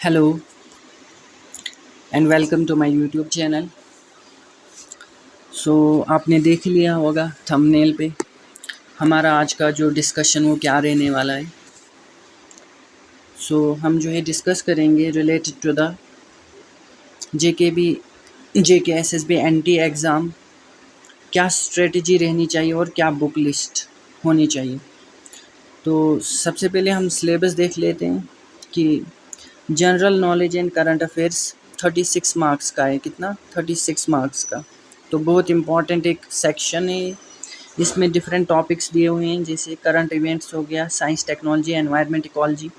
Hello and welcome to my YouTube channel. So आपने देख लिया होगा थंबनेल पे हमारा आज का जो डिस्कशन वो क्या रहने वाला है। हम जो है डिस्कस करेंगे related to the JK SSB NT exam, क्या स्ट्रेटजी रहनी चाहिए और क्या बुक लिस्ट होनी चाहिए। तो सबसे पहले हम सिलेबस देख लेते हैं कि general knowledge and current affairs 36 marks का है। कितना? 36 मार्क्स का। तो बहुत इम्पॉर्टेंट एक सेक्शन है। इसमें डिफरेंट टॉपिक्स दिए हुए हैं, जैसे करंट इवेंट्स हो गया, science technology, environment, ecology,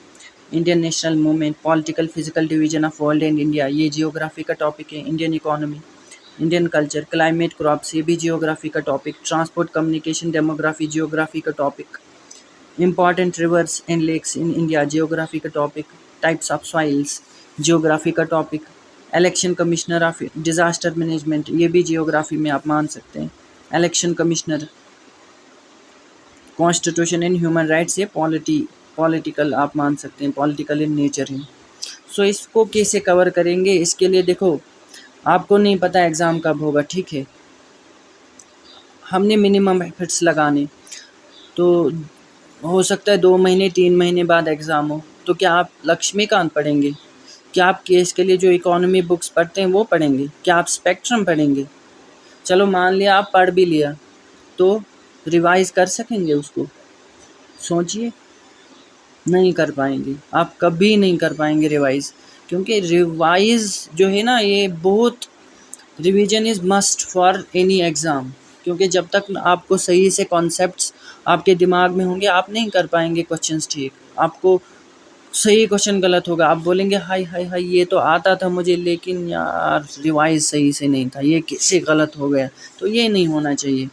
Indian national movement, political physical division of world and India, ये जियोग्राफी का टॉपिक है। Indian economy, Indian culture, climate, crops, ये भी जियोग्राफी का topic. Transport, communication, demography, geography का topic. Important rivers and lakes in India, geography का टॉपिक। Types of soils, geography का topic. Election commissioner of disaster management, ये भी जियोग्राफी में आप मान सकते हैं। Election commissioner, constitution and human rights, ये पॉलिटिकल आप मान सकते हैं, पॉलिटिकल इन नेचर है। इसको कैसे कवर करेंगे, इसके लिए देखो आपको नहीं पता एग्ज़ाम कब होगा, ठीक है। हमने मिनिमम एफर्ट्स लगाने, तो हो सकता है 2 महीने 3 महीने बाद एग्ज़ाम हो, तो क्या आप लक्ष्मीकांत पढ़ेंगे? क्या आप केस के लिए जो इकोनॉमी बुक्स पढ़ते हैं वो पढ़ेंगे? क्या आप स्पेक्ट्रम पढ़ेंगे? चलो मान लिया आप पढ़ भी लिया, तो रिवाइज कर सकेंगे उसको? सोचिए, नहीं कर पाएंगे, आप कभी नहीं कर पाएंगे रिवाइज, क्योंकि रिवाइज जो है ना, ये बहुत, revision is must for any exam, क्योंकि जब तक आपको सही से कॉन्सेप्ट्स आपके दिमाग में होंगे आप नहीं कर पाएंगे क्वेश्चंस ठीक। आपको सही क्वेश्चन गलत होगा, आप बोलेंगे हाय हाय हाय ये तो आता था मुझे, लेकिन यार रिवाइज सही से नहीं था, ये कैसे गलत हो गया। तो ये नहीं होना चाहिए।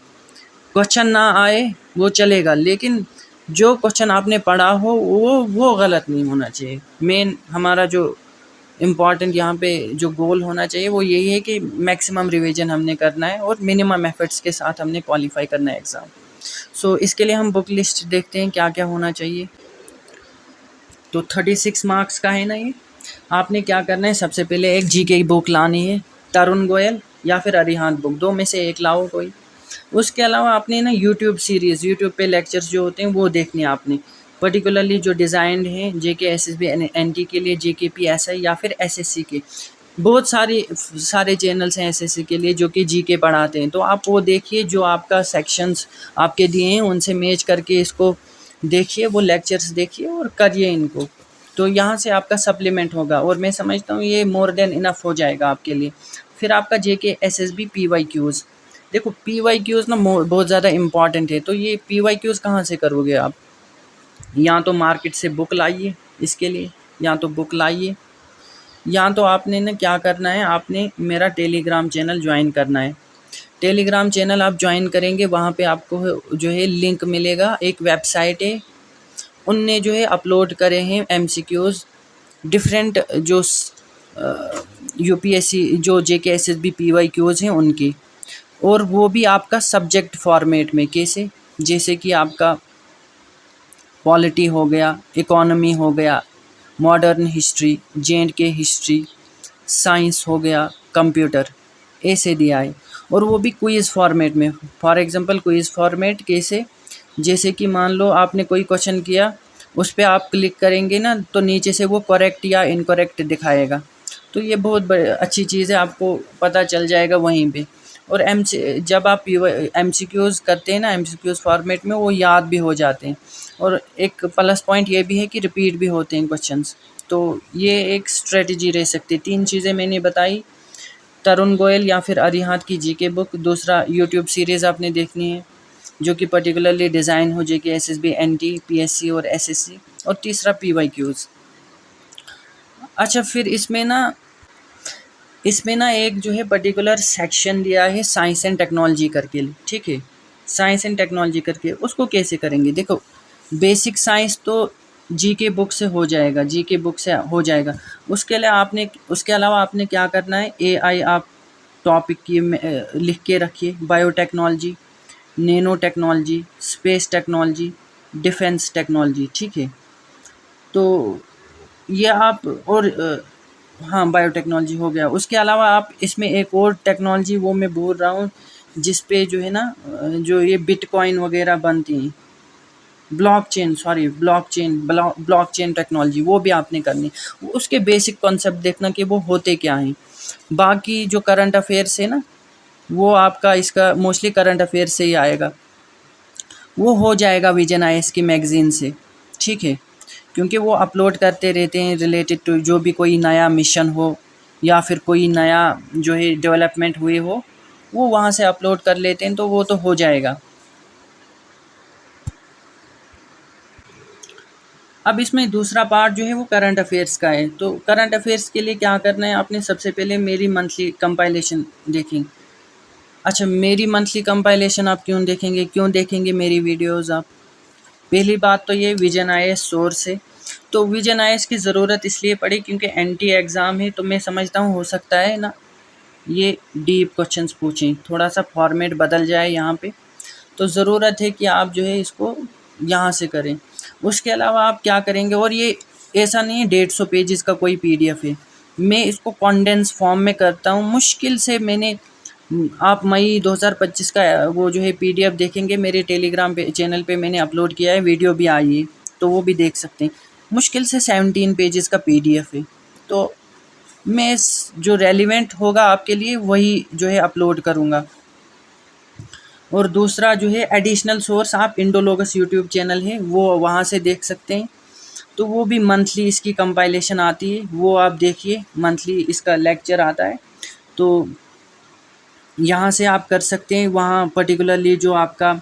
क्वेश्चन ना आए वो चलेगा, लेकिन जो क्वेश्चन आपने पढ़ा हो वो गलत नहीं होना चाहिए। मेन हमारा जो इम्पॉर्टेंट यहाँ पे जो गोल होना चाहिए वो यही है कि मैक्सिमम रिवीजन हमने करना है और मिनिमम एफर्ट्स के साथ हमने क्वालिफाई करना है एग्ज़ाम। इसके लिए हम बुक लिस्ट देखते हैं क्या क्या होना चाहिए। तो 36 मार्क्स का है ना ये। आपने क्या करना है, सबसे पहले एक जीके की बुक लानी है, तरुण गोयल या फिर अरिहंत बुक, दो में से एक लाओ कोई। उसके अलावा आपने ना यूट्यूब सीरीज़, यूट्यूब पे लेक्चर्स जो होते हैं वो देखने आपने, पर्टिकुलरली जो डिज़ाइंड हैं जेके एसएसबी एनटी के लिए, जेकेपीएसआई या फिर एसएससी के। बहुत सारे चैनल्स हैं एसएससी के लिए जो कि जीके पढ़ाते हैं, तो आप वो देखिए, जो आपका सेक्शंस आपके दिए हैं उनसे मैच करके इसको देखिए, वो लेक्चर्स देखिए और करिए इनको। तो यहाँ से आपका सप्लीमेंट होगा, और मैं समझता हूँ ये मोर देन इनफ हो जाएगा आपके लिए। फिर आपका जेके एसएसबी पीवाईक्यूज़, देखो पीवाईक्यूज़ ना बहुत ज़्यादा इम्पॉर्टेंट है। तो ये पीवाईक्यूज़ कहाँ से करोगे आप? या तो मार्केट से बुक लाइए इसके लिए, या तो बुक लाइए, या तो आपने ना क्या करना है, आपने मेरा टेलीग्राम चैनल ज्वाइन करना है। टेलीग्राम चैनल आप ज्वाइन करेंगे, वहाँ पे आपको जो है लिंक मिलेगा, एक वेबसाइट है, उनने जो है अपलोड करे हैं एमसीक्यूज़ डिफरेंट, जो यूपीएससी जो जेके एसएसबी पीवाईक्यूज़ हैं उनकी, और वो भी आपका सब्जेक्ट फॉर्मेट में। कैसे? जैसे कि आपका पॉलिटी हो गया, इकोनॉमी हो गया, modern history, J&K history, science हो गया, कंप्यूटर, ऐसे दिया है। और वो भी क्विज़ फॉर्मेट में। फॉर एग्जांपल क्विज़ फॉर्मेट कैसे? जैसे कि मान लो आपने कोई क्वेश्चन किया, उस पर आप क्लिक करेंगे ना, तो नीचे से वो करेक्ट या इनकरेक्ट दिखाएगा। तो ये बहुत अच्छी चीज़ है, आपको पता चल जाएगा वहीं पे। और जब आप एमसीक्यूज़ करते हैं ना, एमसीक्यूज़ फॉर्मेट में, वो याद भी हो जाते हैं। और एक प्लस पॉइंट ये भी है कि रिपीट भी होते हैं क्वेश्चंस। तो ये एक स्ट्रेटजी रह सकती है। 3 चीज़ें मैंने बताई, तरुण गोयल या फिर अरिहंत की जीके बुक, दूसरा यूट्यूब सीरीज़ आपने देखनी है जो कि पर्टिकुलरली डिज़ाइन हो जेके एसएसबी एनटी पीएससी और एसएससी, और तीसरा पीवाईक्यूज़। अच्छा, फिर इसमें ना एक जो है पर्टिकुलर सेक्शन दिया है साइंस एंड टेक्नोलॉजी करके, ठीक है। साइंस एंड टेक्नोलॉजी करके उसको कैसे करेंगे? देखो बेसिक साइंस तो जीके बुक से हो जाएगा, जीके बुक से हो जाएगा। उसके अलावा आपने क्या करना है, एआई आप टॉपिक की लिख के रखिए, biotechnology, nano technology, space technology, defence technology, ठीक है। तो ये आप और हाँ, बायोटेक्नोलॉजी हो गया। उसके अलावा आप इसमें एक और टेक्नोलॉजी वो मैं बोल रहा हूँ, जिस पे जो है ना जो ये बिटकॉइन वगैरह बनती हैं, ब्लॉकचेन टेक्नोलॉजी, वो भी आपने करनी। उसके बेसिक कॉन्सेप्ट देखना कि वो होते क्या हैं। बाकी जो करंट अफेयर्स है ना, वो आपका इसका मोस्टली करंट अफेयर्स से ही आएगा, वो हो जाएगा विजन आईएएस की मैगज़ीन से, ठीक है। क्योंकि वो अपलोड करते रहते हैं रिलेटेड टू जो भी कोई नया मिशन हो या फिर कोई नया जो है डेवलपमेंट हुए हो, वो वहाँ से अपलोड कर लेते हैं, तो वो तो हो जाएगा। अब इसमें दूसरा पार्ट जो है वो करंट अफेयर्स का है। तो करंट अफेयर्स के लिए क्या करना है आपने, सबसे पहले मेरी मंथली कंपाइलेशन देखें। अच्छा, मेरी मंथली कंपाइलेशन आप क्यों देखेंगे मेरी वीडियोज़ आप? पहली बात तो ये विजन आईएएस सोर्स है। तो विजन आईएएस की ज़रूरत इसलिए पड़ी क्योंकि एनटी एग्ज़ाम है, तो मैं समझता हूँ हो सकता है ना ये डीप क्वेश्चंस पूछें, थोड़ा सा फॉर्मेट बदल जाए यहाँ पे, तो ज़रूरत है कि आप जो है इसको यहाँ से करें। उसके अलावा आप क्या करेंगे, और ये ऐसा नहीं है 150 पेजेस का कोई पीडीएफ है, मैं इसको कॉन्डेंस फॉर्म में करता हूँ। मुश्किल से मैंने आप मई 2025 का वो जो है पीडीएफ देखेंगे, मेरे टेलीग्राम पे चैनल पे मैंने अपलोड किया है, वीडियो भी आई है, तो वो भी देख सकते हैं। मुश्किल से 17 पेजेस का पीडीएफ है, तो मैं जो रेलिवेंट होगा आपके लिए वही जो है अपलोड करूँगा। और दूसरा जो है एडिशनल सोर्स, आप इंडोलॉगस यूट्यूब चैनल है वो वहाँ से देख सकते हैं, तो वो भी मंथली इसकी कंपाइलेशन आती है, वो आप देखिए, मंथली इसका लेक्चर आता है, तो यहाँ से आप कर सकते हैं। वहाँ पर्टिकुलरली जो आपका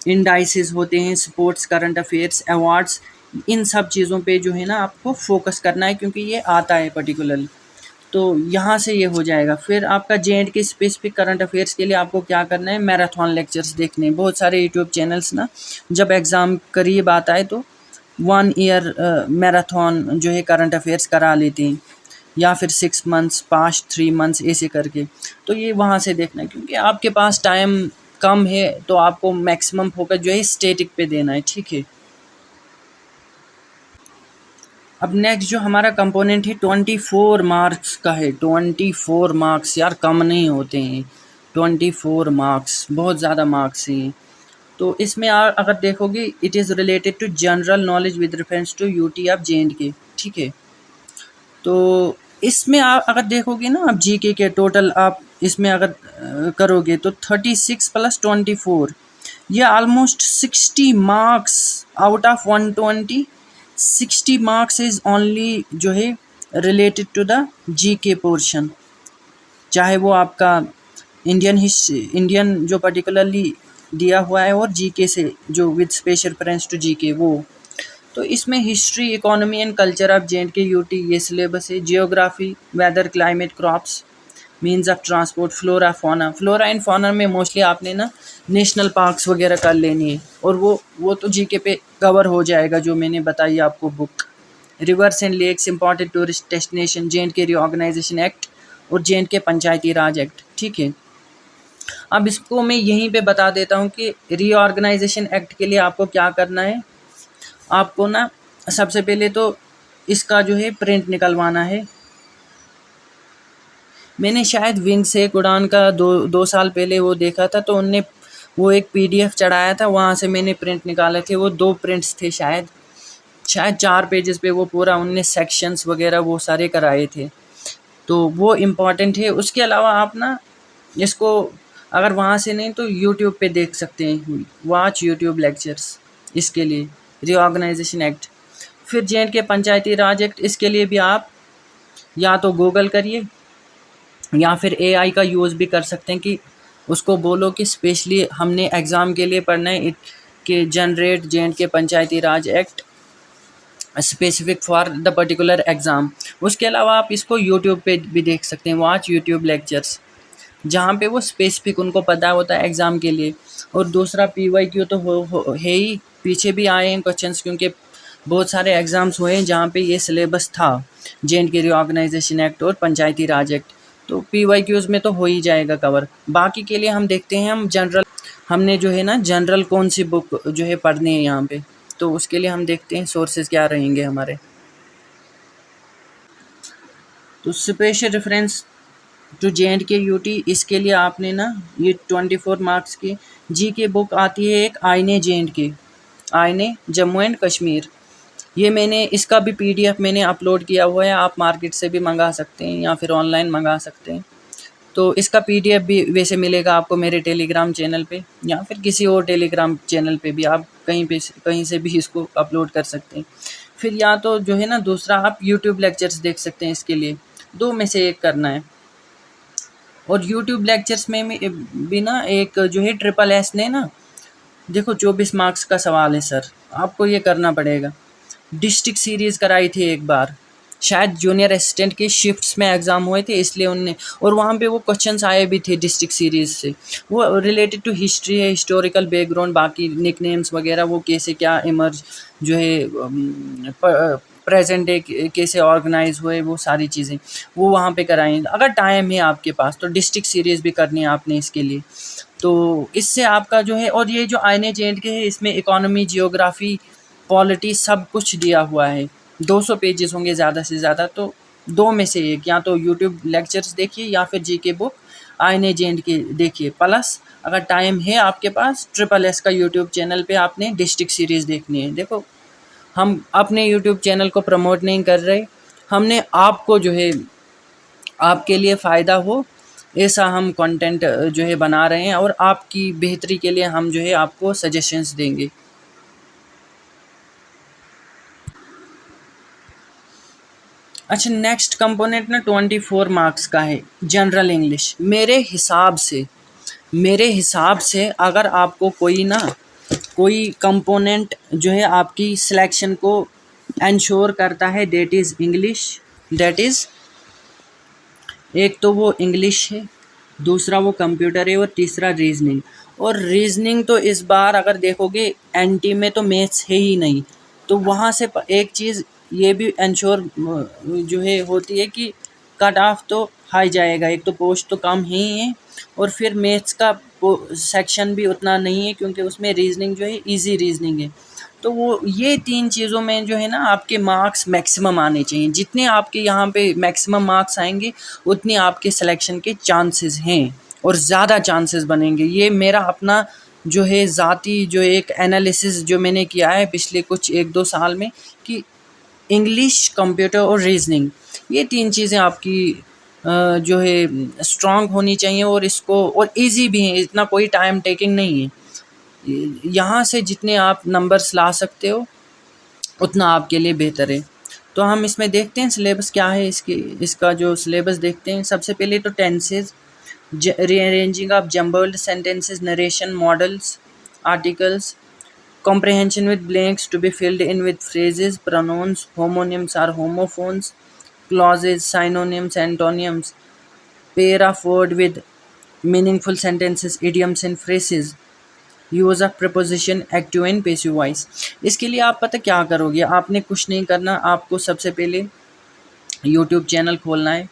इंडाइसेस होते हैं, स्पोर्ट्स, करंट अफेयर्स, अवार्ड्स, इन सब चीज़ों पे जो है ना आपको फोकस करना है, क्योंकि ये आता है पर्टिकुलरली, तो यहाँ से ये हो जाएगा। फिर आपका जेएंड के स्पेसिफिक करंट अफेयर्स के लिए आपको क्या करना है, मैराथन लेक्चर्स देखने हैं। बहुत सारे यूट्यूब चैनल्स ना जब एग्ज़ाम करीब आता है तो 1 ईयर मैराथन जो है करंट अफेयर्स करा लेते हैं, या फिर 6 मंथ्स, 3 मंथ्स ऐसे करके। तो ये वहाँ से देखना है, क्योंकि आपके पास टाइम कम है, तो आपको मैक्सिमम फोकस जो है स्टैटिक पे देना है, ठीक है। अब नेक्स्ट जो हमारा कंपोनेंट है 24 मार्क्स का है। 24 मार्क्स यार कम नहीं होते हैं, 24 मार्क्स बहुत ज़्यादा मार्क्स हैं। तो इसमें अगर देखोगे, it is related to general knowledge with reference to UT of J and K, ठीक है। तो इसमें आप अगर देखोगे ना, आप जीके के टोटल आप इसमें अगर करोगे तो 36 + 24, ये almost 60 marks out of 120। 60 marks is only जो है related to the GK portion, चाहे वो आपका इंडियन जो पर्टिकुलरली दिया हुआ है, और जीके से जो with special reference to GK वो। तो इसमें history, economy and culture of J and K UT ये सिलेबस है। Geography, weather, climate, crops, means of transport, flora fauna. Flora and fauna में मोस्टली आपने ना नेशनल पार्क्स वगैरह कर लेनी है, और वो तो जीके पे कवर हो जाएगा जो मैंने बताई आपको book. Rivers and lakes, important tourist destination, J and K reorganisation act और जेएंडके पंचायती राज एक्ट, ठीक है। अब इसको मैं यहीं पे बता देता हूँ कि रीऑर्गेनाइजेशन एक्ट के लिए आपको क्या करना है। आपको ना सबसे पहले तो इसका जो है प्रिंट निकलवाना है। मैंने शायद विंग से एक उड़ान का दो साल पहले वो देखा था, तो उनने वो एक पीडीएफ चढ़ाया था, वहाँ से मैंने प्रिंट निकाले थे। वो 2 प्रिंट्स थे शायद 4 पेजेस पे वो पूरा उनने सेक्शंस वगैरह वो सारे कराए थे, तो वो इम्पॉर्टेंट है। उसके अलावा आप ना इसको अगर वहाँ से नहीं तो यूट्यूब पे देख सकते हैं, वॉच यूट्यूब लेक्चर्स इसके लिए, रीऑर्गेनाइजेशन एक्ट। फिर जेएंडके पंचायती राज एक्ट, इसके लिए भी आप या तो गूगल करिए या फिर एआई का यूज़ भी कर सकते हैं, कि उसको बोलो कि स्पेशली हमने एग्ज़ाम के लिए पढ़ना है कि generate J&K Panchayati Raj act specific for the particular exam. उसके अलावा आप इसको यूट्यूब पे भी देख सकते हैं, वॉच यूट्यूब लेक्चर्स, जहाँ पे वो स्पेसिफिक उनको पता होता है एग्ज़ाम के लिए। और दूसरा पीवाईक्यू तो है ही, पीछे भी आए हैं क्वेश्चंस, क्योंकि बहुत सारे एग्ज़ाम्स हुए हैं जहाँ पे ये सिलेबस था, जेएंडके रीऑर्गेनाइजेशन एक्ट और पंचायती राज एक्ट, तो पीवाईक्यूज़ में तो हो ही जाएगा कवर। बाकी के लिए हम देखते हैं, हम जनरल, हमने जो है ना जनरल कौन सी बुक जो है पढ़नी है यहाँ पे, तो उसके लिए हम देखते हैं सोर्सेज क्या रहेंगे हमारे। तो special reference to JNK UT, इसके लिए आपने ना ये 24 मार्क्स की GK बुक आती है एक, आईने JNK, आईने जम्मू एंड कश्मीर। ये मैंने इसका भी PDF मैंने अपलोड किया हुआ है, आप मार्केट से भी मंगा सकते हैं या फिर ऑनलाइन मंगा सकते हैं। तो इसका PDF भी वैसे मिलेगा आपको मेरे टेलीग्राम चैनल पे या फिर किसी और टेलीग्राम चैनल पे भी, आप कहीं से भी इसको अपलोड कर सकते हैं। फिर या तो जो है ना दूसरा आप यूट्यूब लेक्चर्स देख सकते हैं, इसके लिए 2 में से एक करना है। और यूट्यूब लेक्चर्स में भी ना एक जो है SSS ने ना, देखो 24 मार्क्स का सवाल है सर, आपको ये करना पड़ेगा। डिस्ट्रिक्ट सीरीज़ कराई थी एक बार, शायद जूनियर असिस्टेंट के शिफ्ट्स में एग्ज़ाम हुए थे इसलिए उनने, और वहाँ पे वो क्वेश्चंस आए भी थे डिस्ट्रिक्ट सीरीज़ से, वो रिलेटेड टू हिस्ट्री है, हिस्टोरिकल बैकग्राउंड, बाकी निकनेम्स वगैरह वो कैसे क्या इमर्ज जो है प्रेजेंट डे कैसे ऑर्गेनाइज हुए, वो सारी चीज़ें वो वहाँ पे कराएंगे। अगर टाइम है आपके पास तो डिस्ट्रिक्ट सीरीज़ भी करनी है आपने इसके लिए, तो इससे आपका जो है, और ये जो आईने JNK है इसमें इकोनॉमी, जियोग्राफी, पॉलिटी सब कुछ दिया हुआ है। 200 पेजेस होंगे ज़्यादा से ज़्यादा, तो 2 में से एक, या तो यूट्यूब लेक्चर्स देखिए या फिर GK बुक आईने JNK देखिए। प्लस अगर टाइम है आपके पास SSS का यूट्यूब चैनल पे आपने डिस्ट्रिक्ट सीरीज़ देखनी है। देखो हम अपने यूट्यूब चैनल को प्रमोट नहीं कर रहे, हमने आपको जो है आपके लिए फ़ायदा हो ऐसा हम कंटेंट जो है बना रहे हैं, और आपकी बेहतरी के लिए हम जो है आपको सजेशंस देंगे। अच्छा, नेक्स्ट कंपोनेंट ना 24 मार्क्स का है, जनरल इंग्लिश। मेरे हिसाब से अगर आपको कोई कंपोनेंट जो है आपकी सिलेक्शन को इंश्योर करता है, that is English, that is एक तो वो इंग्लिश है, दूसरा वो कंप्यूटर है, और तीसरा रीजनिंग। और रीजनिंग तो इस बार अगर देखोगे NT में तो मैथ्स है ही नहीं, तो वहाँ से एक चीज़ ये भी इंश्योर जो है होती है कि कट ऑफ तो हाई जाएगा, एक तो पोस्ट तो कम ही है, और फिर मैथ्स का सेक्शन भी उतना नहीं है क्योंकि उसमें रीजनिंग जो है इजी रीजनिंग है। तो वो ये 3 चीज़ों में जो है ना आपके मार्क्स मैक्सिमम आने चाहिए। जितने आपके यहाँ पे मैक्सिमम मार्क्स आएंगे उतने आपके सिलेक्शन के चांसेस हैं और ज़्यादा चांसेस बनेंगे। ये मेरा अपना जो है ज़ाती जो एक एनालिसिस जो मैंने किया है पिछले कुछ 1-2 साल में, कि इंग्लिश, कंप्यूटर और रीजनिंग, ये 3 चीज़ें आपकी जो है स्ट्रॉन्ग होनी चाहिए, और इसको और इजी भी है, इतना कोई टाइम टेकिंग नहीं है। यहाँ से जितने आप नंबर्स ला सकते हो उतना आपके लिए बेहतर है। तो हम इसमें देखते हैं सिलेबस क्या है, इसका जो सिलेबस देखते हैं। सबसे पहले तो tenses, rearranging of jumbled sentences, narration, models, articles, comprehension with blanks to be filled in with phrases, pronouns, homonyms or homophones, clauses, synonyms, antonyms, pair of word with meaningful sentences, idioms and phrases, use of preposition, active and passive voice. इसके लिए आप पता क्या करोगे, आपने कुछ नहीं करना, आपको सबसे पहले यूट्यूब चैनल खोलना है।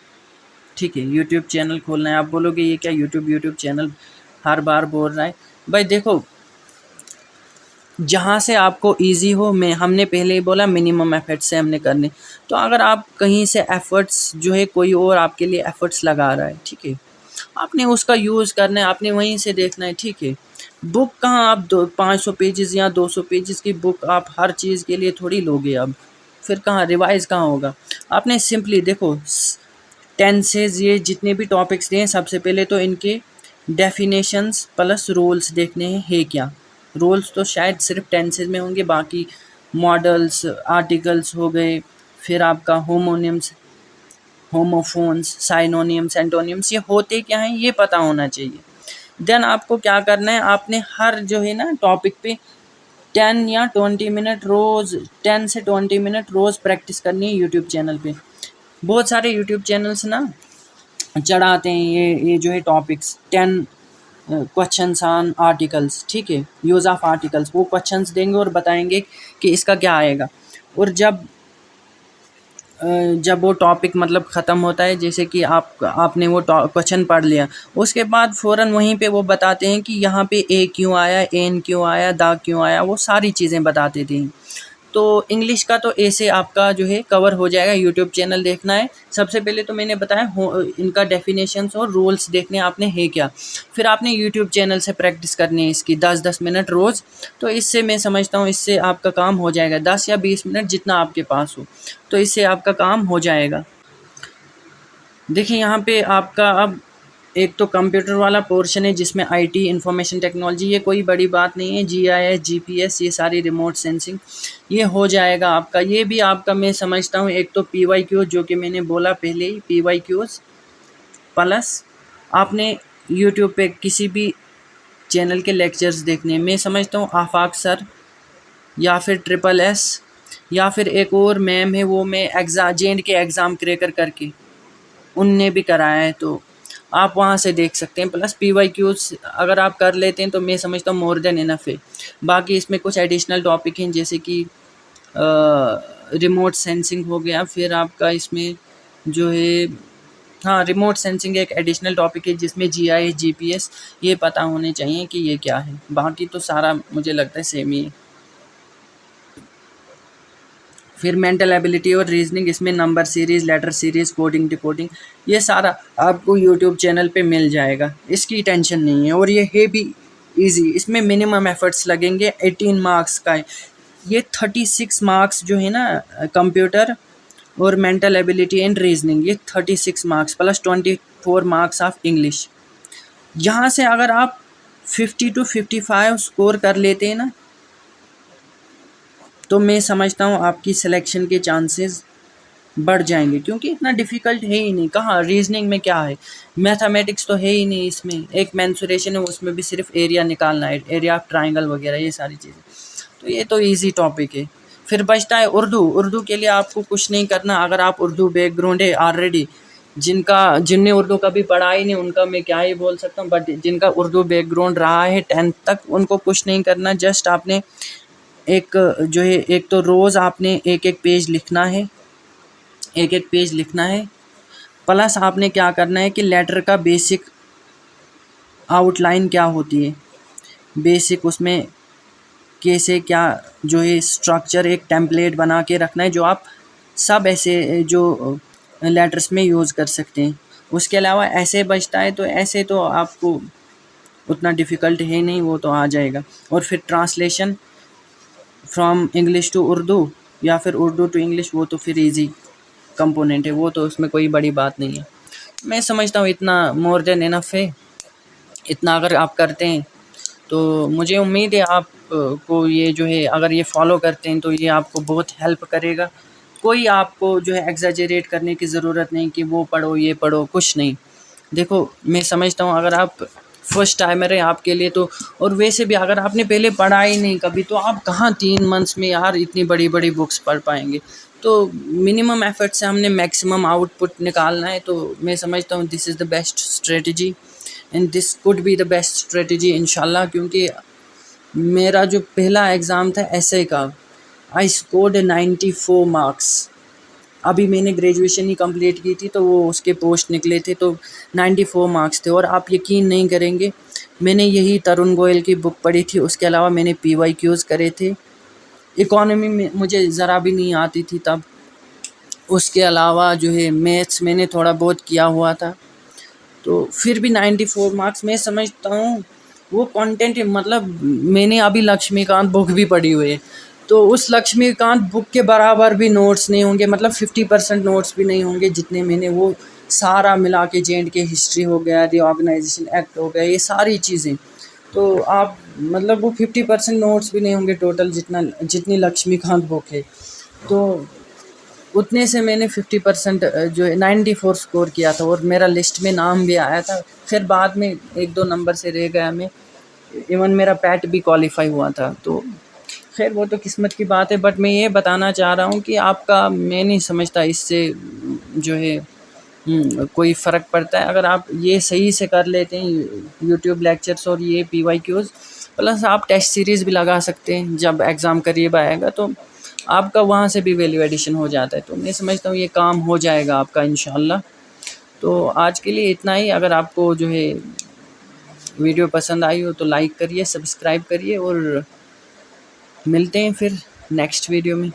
ठीक है, यूट्यूब चैनल खोलना है। आप बोलोगे ये क्या यूट्यूब चैनल हर बार बोल रहा है। भाई देखो, जहाँ से आपको इजी हो, हमने पहले ही बोला मिनिमम एफर्ट्स से हमने करने। तो अगर आप कहीं से एफर्ट्स जो है कोई और आपके लिए एफर्ट्स लगा रहा है, ठीक है, आपने उसका यूज़ करना है, आपने वहीं से देखना है। ठीक है, बुक कहाँ आप 500 पेजेस या 200 पेजेस की बुक आप हर चीज़ के लिए थोड़ी लोगे, अब फिर कहाँ रिवाइज़ कहाँ होगा। आपने सिंपली देखो टेंसेज, ये जितने भी टॉपिक्स दिए सबसे पहले तो इनके डेफिनेशंस प्लस रूल्स देखने हैं, है क्या। रूल्स तो शायद सिर्फ टेंसेज में होंगे, बाकी मॉडल्स, आर्टिकल्स हो गए, फिर आपका होमोनिम्स, होमोफोन्स, साइनोनिम्स, एंटोनिम्स, ये होते क्या हैं ये पता होना चाहिए। देन आपको क्या करना है, आपने हर जो है ना टॉपिक पे 10 या 20 मिनट रोज़, 10 से 20 मिनट रोज़ प्रैक्टिस करनी है यूट्यूब चैनल पे। बहुत सारे यूट्यूब चैनल्स ना चढ़ाते हैं ये जो है टॉपिक्स, 10 क्वेश्चंस ऑन आर्टिकल्स, ठीक है, यूज़ ऑफ आर्टिकल्स, वो क्वेश्चंस देंगे और बताएंगे कि इसका क्या आएगा। और जब वो टॉपिक मतलब ख़त्म होता है, जैसे कि आपने वो क्वेश्चन पढ़ लिया, उसके बाद फ़ौरन वहीं पे वो बताते हैं कि यहाँ पे ए क्यों आया, एन क्यों आया, दा क्यों आया, वो सारी चीज़ें बता देते हैं। तो इंग्लिश का तो ऐसे आपका जो है कवर हो जाएगा। यूट्यूब चैनल देखना है, सबसे पहले तो मैंने बताया इनका डेफिनेशंस और रूल्स देखने आपने है क्या, फिर आपने यूट्यूब चैनल से प्रैक्टिस करनी है इसकी 10-10 मिनट रोज़। तो इससे मैं समझता हूँ इससे आपका काम हो जाएगा, 10 या 20 मिनट जितना आपके पास हो, तो इससे आपका काम हो जाएगा। देखिए यहाँ पे आपका अब एक तो कंप्यूटर वाला पोर्शन है जिसमें आईटी इंफॉर्मेशन टेक्नोलॉजी, ये कोई बड़ी बात नहीं है, जीआईएस जीपीएस ये सारी रिमोट सेंसिंग ये हो जाएगा आपका। ये भी आपका मैं समझता हूँ एक तो पीवाईक्यू जो कि मैंने बोला पहले ही, पीवाईक्यूज प्लस आपने यूट्यूब पे किसी भी चैनल के लेक्चर्स देखने, मैं समझता हूँ आफाक सर या फिर ट्रिपल एस या फिर एक और मैम है, वो मैं जेएंड के एग्ज़ाम क्रैकर करके उनने भी कराया है, तो आप वहाँ से देख सकते हैं। प्लस पीवाईक्यूज अगर आप कर लेते हैं तो मैं समझता हूँ मोर देन इनफ है। बाकी इसमें कुछ एडिशनल टॉपिक हैं जैसे कि रिमोट सेंसिंग हो गया, फिर आपका इसमें जो है हाँ रिमोट सेंसिंग एक एडिशनल टॉपिक है जिसमें जीआईएस जीपीएस ये पता होने चाहिए कि ये क्या है, बाकी तो सारा मुझे लगता है सेम ही है। फिर मेंटल एबिलिटी और रीजनिंग, इसमें number series, letter series, coding decoding ये सारा आपको यूट्यूब चैनल पे मिल जाएगा, इसकी टेंशन नहीं है। और ये है भी इजी, इसमें मिनिमम एफर्ट्स लगेंगे, 18 मार्क्स का है ये। 36 मार्क्स जो है ना कंप्यूटर और मेंटल एबिलिटी एंड रीजनिंग, ये 36 marks plus 24 marks of English. यहाँ से अगर आप 50 to 55 स्कोर कर लेते हैं ना, तो मैं समझता हूँ आपकी सिलेक्शन के चांसेस बढ़ जाएंगे, क्योंकि इतना डिफ़िकल्ट है ही नहीं। कहाँ रीजनिंग में क्या है, मैथमेटिक्स तो है ही नहीं, इसमें एक मेंसुरेशन है उसमें भी सिर्फ एरिया निकालना है, एरिया ऑफ ट्राइंगल वगैरह ये सारी चीज़ें, तो ये तो इजी टॉपिक है। फिर बचता है उर्दू के लिए आपको कुछ नहीं करना, अगर आप उर्दू बैकग्राउंड है ऑलरेडी, जिनने उर्दू कभी पढ़ा ही नहीं उनका मैं क्या ही बोल सकता हूँ, बट जिनका उर्दू बैकग्राउंड रहा है 10th तक उनको कुछ नहीं करना। जस्ट आपने एक जो है एक तो रोज़ आपने एक एक पेज लिखना है, एक एक पेज लिखना है, प्लस आपने क्या करना है कि लेटर का बेसिक आउटलाइन क्या होती है, बेसिक उसमें कैसे क्या जो है स्ट्रक्चर एक टेम्पलेट बना के रखना है जो आप सब ऐसे जो लेटर्स में यूज़ कर सकते हैं। उसके अलावा ऐसे बचता है तो ऐसे तो आपको उतना डिफ़िकल्ट है नहीं, वो तो आ जाएगा। और फिर translation from English to Urdu या फिर उर्दू टू इंग्लिश, वो तो फिर इजी कंपोनेंट है, वो तो उसमें कोई बड़ी बात नहीं है। मैं समझता हूँ इतना मोर देन इनफ है, इतना अगर आप करते हैं तो मुझे उम्मीद है आप को ये जो है अगर ये फॉलो करते हैं तो ये आपको बहुत हेल्प करेगा। कोई आपको जो है एग्जैजरेट करने की ज़रूरत नहीं कि वो पढ़ो ये पढ़ो, कुछ नहीं। देखो मैं समझता हूँ अगर आप फर्स्ट टाइमर है आपके लिए तो, और वैसे भी अगर आपने पहले पढ़ा ही नहीं कभी तो आप कहाँ 3 मंथ्स में यार इतनी बड़ी बड़ी बुक्स पढ़ पाएंगे। तो मिनिमम एफर्ट से हमने मैक्सिमम आउटपुट निकालना है, तो मैं समझता हूँ this is the best strategy and this could be the best strategy इंशाल्लाह। क्योंकि मेरा जो पहला एग्ज़ाम था एसए का, आई स्कोर्ड 94 मार्क्स। अभी मैंने ग्रेजुएशन ही कंप्लीट की थी तो वो उसके पोस्ट निकले थे तो 94 मार्क्स थे। और आप यकीन नहीं करेंगे, मैंने यही तरुण गोयल की बुक पढ़ी थी, उसके अलावा मैंने पीवाईक्यूज़ करे थे। इकोनॉमी में मुझे ज़रा भी नहीं आती थी तब, उसके अलावा जो है मैथ्स मैंने थोड़ा बहुत किया हुआ था, तो फिर भी 94 मार्क्स। मैं समझता हूँ वो कंटेंट, मतलब मैंने अभी लक्ष्मीकांत बुक भी पढ़ी हुई है, तो उस लक्ष्मीकांत बुक के बराबर भी नोट्स नहीं होंगे, मतलब 50% नोट्स भी नहीं होंगे जितने मैंने वो सारा मिला के जेएंड के हिस्ट्री हो गया, रीऑर्गेनाइजेशन एक्ट हो गया, ये सारी चीज़ें, तो आप मतलब वो 50% नोट्स भी नहीं होंगे टोटल जितनी लक्ष्मीकांत बुक है। तो उतने से मैंने 50% जो है 94 स्कोर किया था और मेरा लिस्ट में नाम भी आया था। फिर बाद में 1-2 नंबर से रह गया मैं, इवन मेरा पैट भी क्वालिफाई हुआ था, तो खैर वो तो किस्मत की बात है। बट मैं ये बताना चाह रहा हूँ कि आपका, मैं नहीं समझता इससे जो है कोई फ़र्क पड़ता है। अगर आप ये सही से कर लेते हैं यूट्यूब लेक्चर्स और ये पीवाईक्यूज़, प्लस आप टेस्ट सीरीज़ भी लगा सकते हैं जब एग्ज़ाम करीब आएगा, तो आपका वहाँ से भी वैल्यू एडिशन हो जाता है। तो मैं समझता हूँ ये काम हो जाएगा आपका इंशाल्लाह। तो आज के लिए इतना ही। अगर आपको जो है वीडियो पसंद आई हो तो लाइक करिए, सब्सक्राइब करिए और मिलते हैं फिर नेक्स्ट वीडियो में।